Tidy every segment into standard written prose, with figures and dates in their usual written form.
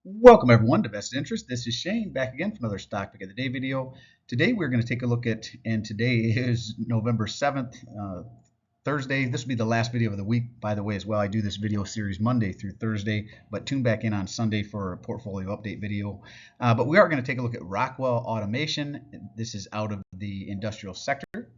Welcome everyone to Vested Interest. This is Shane back again for another Stock Pick of the Day video. Today we're going to take a look at, and today is November 7th, Thursday. This will be the last video of the week, by the way, as well. I do this video series Monday through Thursday, but tune back in on Sunday for a portfolio update video. But we are going to take a look at Rockwell Automation. This is out of the industrial sector.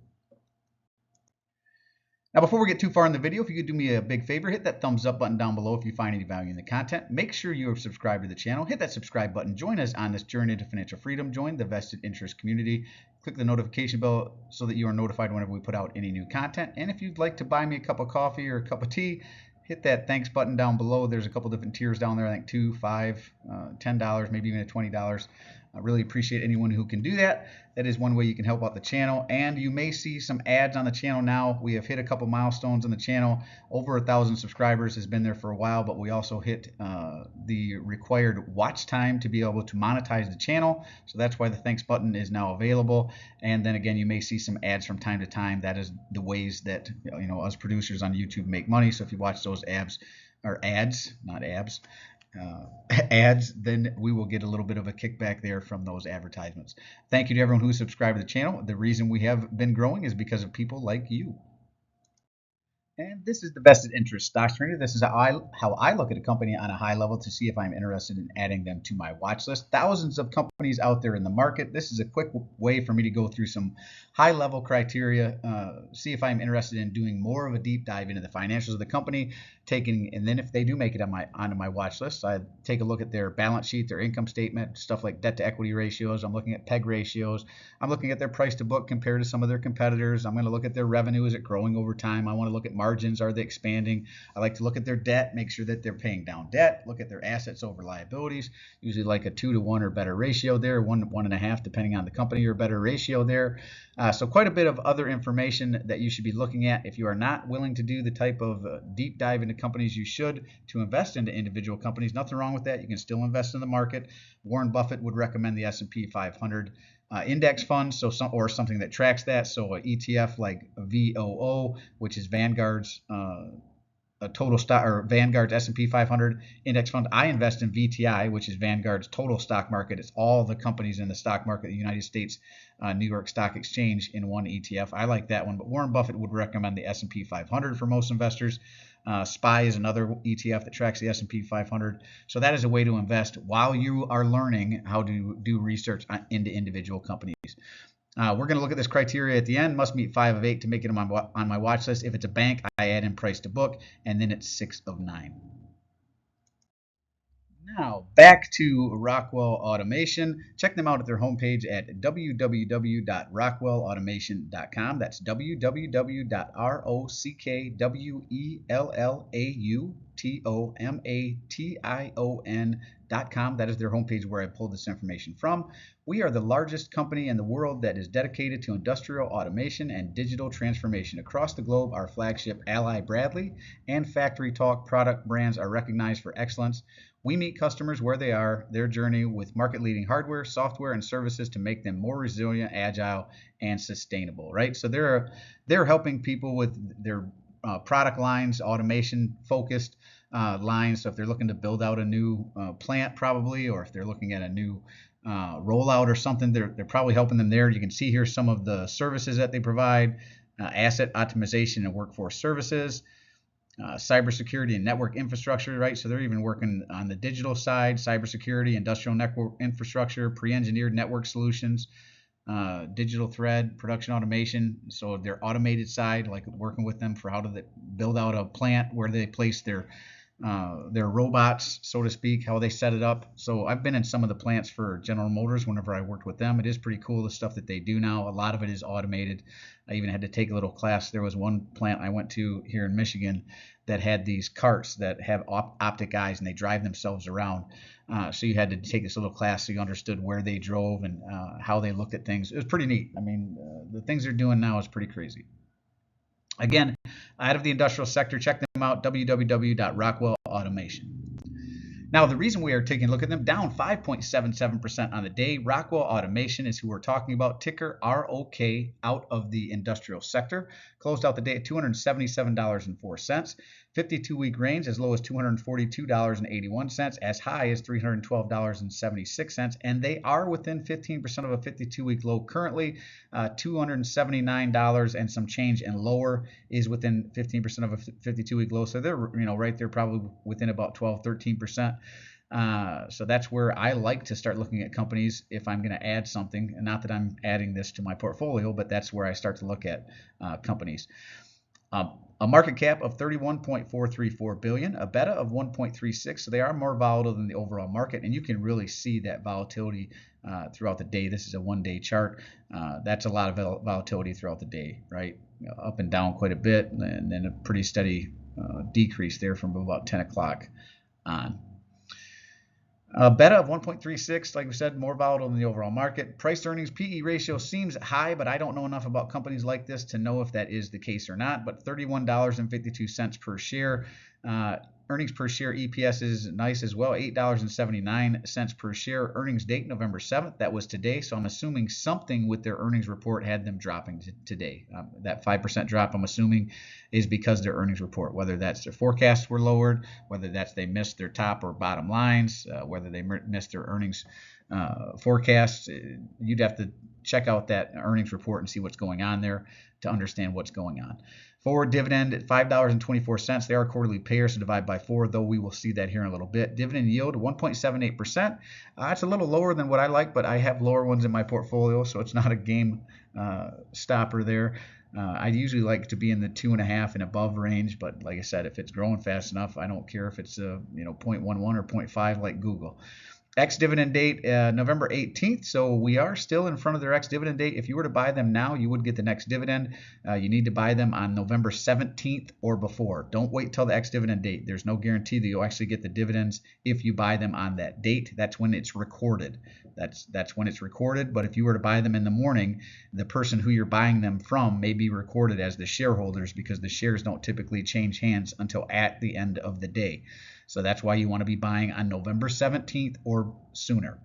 Now, before we get too far in the video, if you could do me a big favor, hit that thumbs up button down below if you find any value in the content. Make sure you are subscribed to the channel. Hit that subscribe button. Join us on this journey to financial freedom. Join the vested interest community. Click the notification bell so that you are notified whenever we put out any new content. And if you'd like to buy me a cup of coffee or a cup of tea, hit that thanks button down below. There's a couple different tiers down there. I think $2, $5, $10, maybe even $20. I really appreciate anyone who can do that. That is one way you can help out the channel. And you may see some ads on the channel now. We have hit a couple milestones on the channel. Over 1,000 subscribers has been there for a while, but we also hit the required watch time to be able to monetize the channel. So that's why the thanks button is now available. And then again, you may see some ads from time to time. That is the ways that us producers on YouTube make money. So if you watch those ads, not abs, ads, then we will get a little bit of a kickback there from those advertisements. Thank you to everyone who's subscribed to the channel. The reason we have been growing is because of people like you. And this is the vested interest stock trader. This is how I look at a company on a high level to see if I'm interested in adding them to my watch list. Thousands of companies out there in the market. This is a quick way for me to go through some high level criteria, see if I'm interested in doing more of a deep dive into the financials of the company, and then if they do make it onto my watch list, I take a look at their balance sheet, their income statement, stuff like debt to equity ratios. I'm looking at PEG ratios. I'm looking at their price to book compared to some of their competitors. I'm going to look at their revenue. Is it growing over time? I want to look at margins. Are they expanding? I like to look at their debt, make sure that they're paying down debt, look at their assets over liabilities, usually like a 2 to 1 or better ratio there, 1.5 depending on the company or better ratio there. So quite a bit of other information that you should be looking at. If you are not willing to do the type of deep dive into companies you should to invest into individual companies, nothing wrong with that. You can still invest in the market. Warren Buffett would recommend the S&P 500 index fund, or something that tracks that. So an ETF like VOO, which is Vanguard's a total stock, or Vanguard's S&P 500 index fund. I invest in VTI, which is Vanguard's total stock market. It's all the companies in the stock market, the United States, New York Stock Exchange in one ETF. I like that one, but Warren Buffett would recommend the S&P 500 for most investors. SPY is another ETF that tracks the S&P 500. So that is a way to invest while you are learning how to do research into individual companies. We're going to look at this criteria at the end. Must meet 5 of 8 to make it on my watch list. If it's a bank, I add in price to book, and then it's 6 of 9. Now, back to Rockwell Automation. Check them out at their homepage at www.rockwellautomation.com. That's www.rockwellautomation.com. That is their homepage where I pulled this information from. We are the largest company in the world that is dedicated to industrial automation and digital transformation. Across the globe, our flagship Ally Bradley and Factory Talk product brands are recognized for excellence. We meet customers where they are, their journey with market-leading hardware, software, and services to make them more resilient, agile, and sustainable, right? So they're helping people with their product lines, automation-focused lines. So if they're looking to build out a new plant probably, or if they're looking at a new rollout or something, they're probably helping them there. You can see here some of the services that they provide: asset optimization and workforce services, cybersecurity and network infrastructure, right? So they're even working on the digital side, cybersecurity, industrial network infrastructure, pre-engineered network solutions, digital thread, production automation. So their automated side, like working with them for how do they build out a plant, where they place their robots, so to speak, how they set it up. So I've been in some of the plants for General Motors whenever I worked with them. It is pretty cool, the stuff that they do now. A lot of it is automated. I even had to take a little class. There was one plant I went to here in Michigan that had these carts that have optic eyes, and they drive themselves around. So you had to take this little class so you understood where they drove and how they looked at things. It was pretty neat. I mean, the things they're doing now is pretty crazy. Again, out of the industrial sector, check them out, www.rockwellautomation. Now, the reason we are taking a look at them, down 5.77% on the day. Rockwell Automation is who we're talking about, ticker ROK, out of the industrial sector. Closed out the day at $277.04. 52-week range as low as $242.81, as high as $312.76, and they are within 15% of a 52-week low currently. $279 and some change and lower is within 15% of a 52-week low, so they're right there, probably within about 12-13%. So that's where I like to start looking at companies if I'm going to add something. And not that I'm adding this to my portfolio, but that's where I start to look at companies. A market cap of $31.434 billion, a beta of 1.36, so they are more volatile than the overall market, and you can really see that volatility throughout the day. This is a one-day chart. That's a lot of volatility throughout the day, right? Up and down quite a bit, and then a pretty steady decrease there from about 10 o'clock on. Beta of 1.36, like we said, more volatile than the overall market. Price earnings PE ratio seems high, but I don't know enough about companies like this to know if that is the case or not. But $31.52 per share. Earnings per share EPS is nice as well, $8.79 per share. Earnings date November 7th. That was today, so I'm assuming something with their earnings report had them dropping today. That 5% drop, I'm assuming, is because their earnings report, whether that's their forecasts were lowered, whether that's they missed their top or bottom lines, whether they missed their earnings forecasts. You'd have to check out that earnings report and see what's going on there to understand what's going on. Forward dividend at $5.24. They are quarterly payers, so divide by 4, though we will see that here in a little bit. Dividend yield 1.78%. It's a little lower than what I like, but I have lower ones in my portfolio, so it's not a game stopper there. I usually like to be in the 2.5 and above range, but like I said, if it's growing fast enough, I don't care if it's 0.11 or 0.5 like Google. Ex-dividend date, November 18th, so we are still in front of their ex-dividend date. If you were to buy them now, you would get the next dividend. You need to buy them on November 17th or before. Don't wait till the ex-dividend date. There's no guarantee that you'll actually get the dividends if you buy them on that date. That's when it's recorded. That's when it's recorded, but if you were to buy them in the morning, the person who you're buying them from may be recorded as the shareholders because the shares don't typically change hands until at the end of the day. So that's why you want to be buying on November 17th or sooner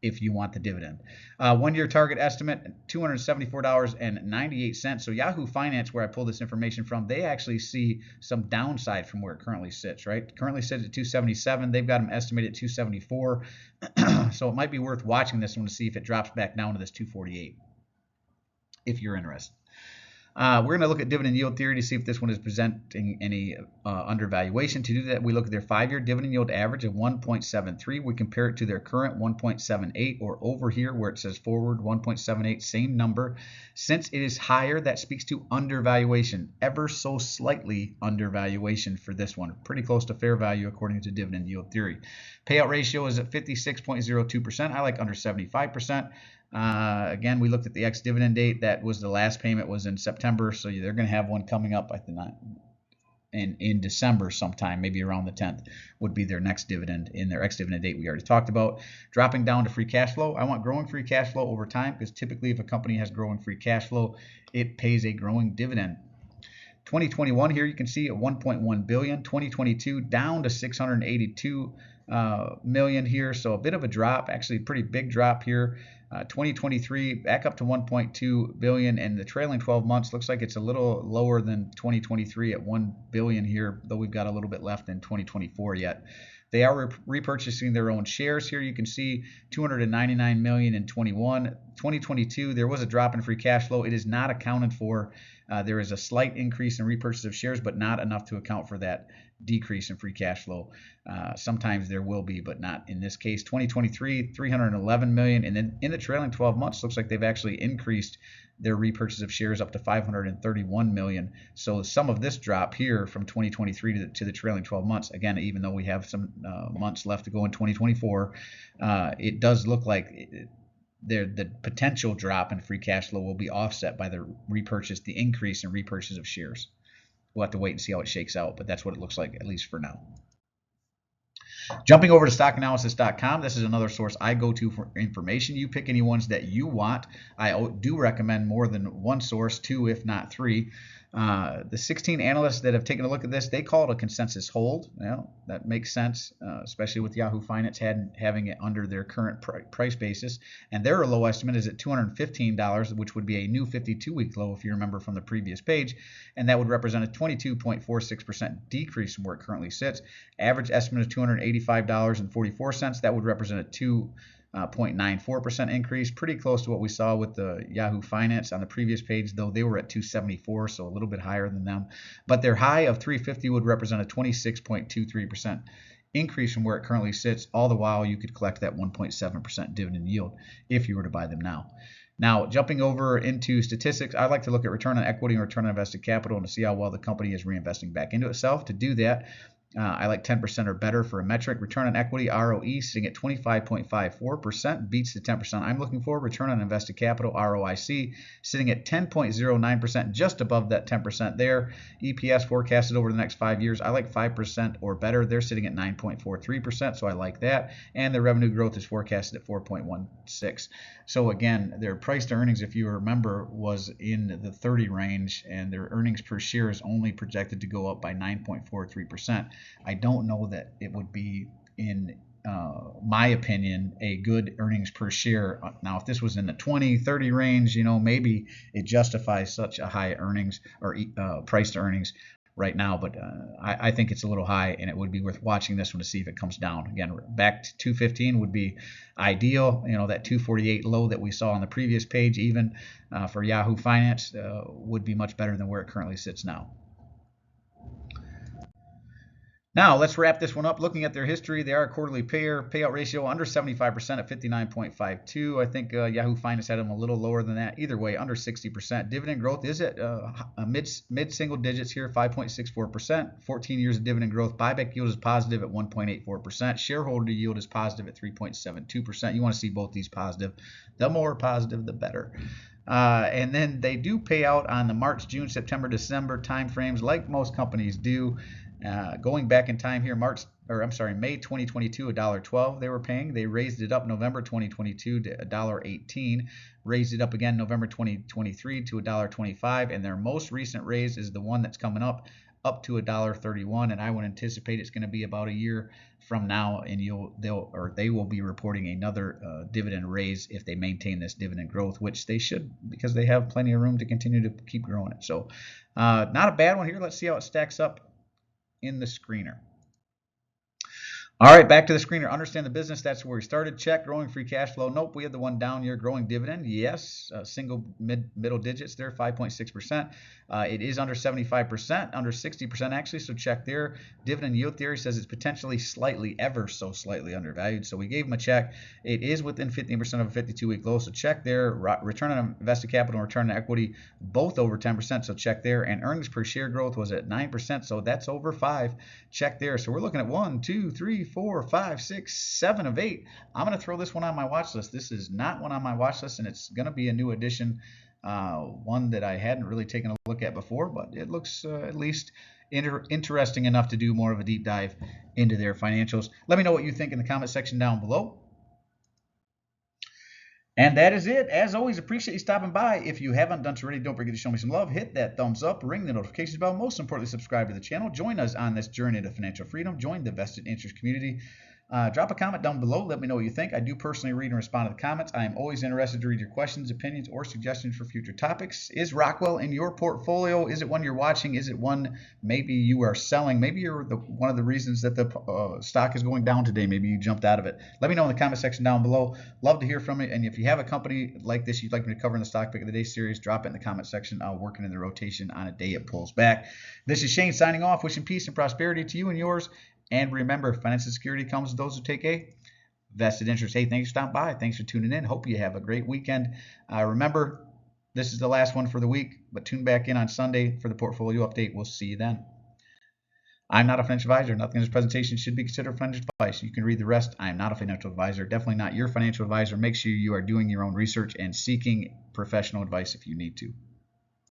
if you want the dividend. 1-year target estimate, $274.98. So Yahoo Finance, where I pulled this information from, they actually see some downside from where it currently sits, right? Currently sits at 277. They've got them estimated at 274. So it might be worth watching this one to see if it drops back down to this 248 if you're interested. We're going to look at dividend yield theory to see if this one is presenting any undervaluation. To do that, we look at their 5-year dividend yield average of 1.73. We compare it to their current 1.78, or over here where it says forward 1.78, same number. Since it is higher, that speaks to undervaluation, ever so slightly undervaluation for this one. Pretty close to fair value according to dividend yield theory. Payout ratio is at 56.02%. I like under 75%. Again, we looked at the ex-dividend date. That was the last payment was in September, so they're going to have one coming up, I think, in December sometime, maybe around the 10th would be their next dividend in their ex-dividend date we already talked about. Dropping down to free cash flow. I want growing free cash flow over time because typically if a company has growing free cash flow, it pays a growing dividend. 2021 here you can see at 1.1 billion. 2022 down to 682 million here, so a bit of a drop, actually a pretty big drop here. 2023 back up to 1.2 billion, and the trailing 12 months looks like it's a little lower than 2023 at 1 billion here, though we've got a little bit left in 2024 yet. They are repurchasing their own shares here. You can see 299 million in 21. 2022 there was a drop in free cash flow. It is not accounted for. There is a slight increase in repurchase of shares, but not enough to account for that decrease in free cash flow. Sometimes there will be, but not in this case. 2023, 311 million, and then in the trailing 12 months, looks like they've actually increased their repurchase of shares up to 531 million. So some of this drop here from 2023 to the trailing 12 months, again, even though we have some months left to go in 2024, it does look like the potential drop in free cash flow will be offset by the increase in repurchase of shares. We'll have to wait and see how it shakes out, but that's what it looks like, at least for now. Jumping over to stockanalysis.com, this is another source I go to for information. You pick any ones that you want. I do recommend more than one source, 2 if not 3. The 16 analysts that have taken a look at this, they call it a consensus hold. Well, that makes sense, especially with Yahoo Finance having it under their current price basis. And their low estimate is at $215, which would be a new 52-week low if you remember from the previous page. And that would represent a 22.46% decrease from where it currently sits. Average estimate is $285.44. That would represent a 0.94% increase, pretty close to what we saw with the Yahoo Finance on the previous page, though they were at 274, so a little bit higher than them. But their high of 350 would represent a 26.23% increase from where it currently sits. All the while, you could collect that 1.7% dividend yield if you were to buy them now. Now, jumping over into statistics, I like to look at return on equity and return on invested capital and to see how well the company is reinvesting back into itself. To do that, I like 10% or better for a metric. Return on equity, ROE, sitting at 25.54%, beats the 10% I'm looking for. Return on invested capital, ROIC, sitting at 10.09%, just above that 10% there. EPS forecasted over the next 5 years, I like 5% or better. They're sitting at 9.43%, so I like that. And their revenue growth is forecasted at 4.16. So again, their price to earnings, if you remember, was in the 30 range, and their earnings per share is only projected to go up by 9.43%. I don't know that it would be, in my opinion, a good earnings per share. Now, if this was in the 20, 30 range, maybe it justifies such a high earnings or price to earnings right now, but I think it's a little high, and it would be worth watching this one to see if it comes down. Again, back to 215 would be ideal. That 248 low that we saw on the previous page, even for Yahoo Finance, would be much better than where it currently sits now. Now, let's wrap this one up. Looking at their history, they are a quarterly payer. Payout ratio under 75% at 59.52. I think Yahoo Finance had them a little lower than that. Either way, under 60%. Dividend growth is at mid-single digits here, 5.64%. 14 years of dividend growth. Buyback yield is positive at 1.84%. Shareholder yield is positive at 3.72%. You want to see both these positive. The more positive, the better. And then they do pay out on the March, June, September, December timeframes, like most companies do. Going back in time here, May 2022, $1.12 they were paying. They raised it up November 2022 to $1.18. Raised it up again November 2023 to $1.25. And their most recent raise is the one that's coming up to $1.31. And I would anticipate it's going to be about a year from now, and they will be reporting another dividend raise if they maintain this dividend growth, which they should, because they have plenty of room to continue to keep growing it. So not a bad one here. Let's see how it stacks up in the screener. All right, back to the screener. Understand the business. That's where we started. Check. Growing free cash flow. Nope, we had the one down here. Growing dividend. Yes. Single middle digits there, 5.6%. It is under 75%, under 60% actually, so check there. Dividend yield theory says it's potentially ever so slightly undervalued, so we gave them a check. It is within 15% of a 52-week low, so check there. Return on invested capital and return on equity, both over 10%, so check there. And earnings per share growth was at 9%, so that's over 5. Check there. So we're looking at 1, 2, 3, 4, 5, 6, 7 of 8. I'm going to throw this one on my watch list. This is not one on my watch list, and it's going to be a new addition. One that I hadn't really taken a look at before, but it looks at least interesting enough to do more of a deep dive into their financials. Let me know what you think in the comment section down below. And that is it. As always, appreciate you stopping by. If you haven't done so already, don't forget to show me some love. Hit that thumbs up, ring the notifications bell. Most importantly, subscribe to the channel. Join us on this journey to financial freedom. Join the vested interest community. Drop a comment down below. Let me know what you think. I do personally read and respond to the comments. I am always interested to read your questions, opinions, or suggestions for future topics. Is Rockwell in your portfolio? Is it one you're watching? Is it one maybe you are selling? Maybe you're one of the reasons that the stock is going down today. Maybe you jumped out of it. Let me know in the comment section down below. Love to hear from you. And if you have a company like this you'd like me to cover in the Stock Pick of the Day series, drop it in the comment section. I'll work it in the rotation on a day it pulls back. This is Shane signing off, wishing peace and prosperity to you and yours. And remember, financial security comes to those who take a vested interest. Hey, thanks for stopping by. Thanks for tuning in. Hope you have a great weekend. Remember, this is the last one for the week, but tune back in on Sunday for the portfolio update. We'll see you then. I'm not a financial advisor. Nothing in this presentation should be considered financial advice. You can read the rest. I am not a financial advisor. Definitely not your financial advisor. Make sure you are doing your own research and seeking professional advice if you need to.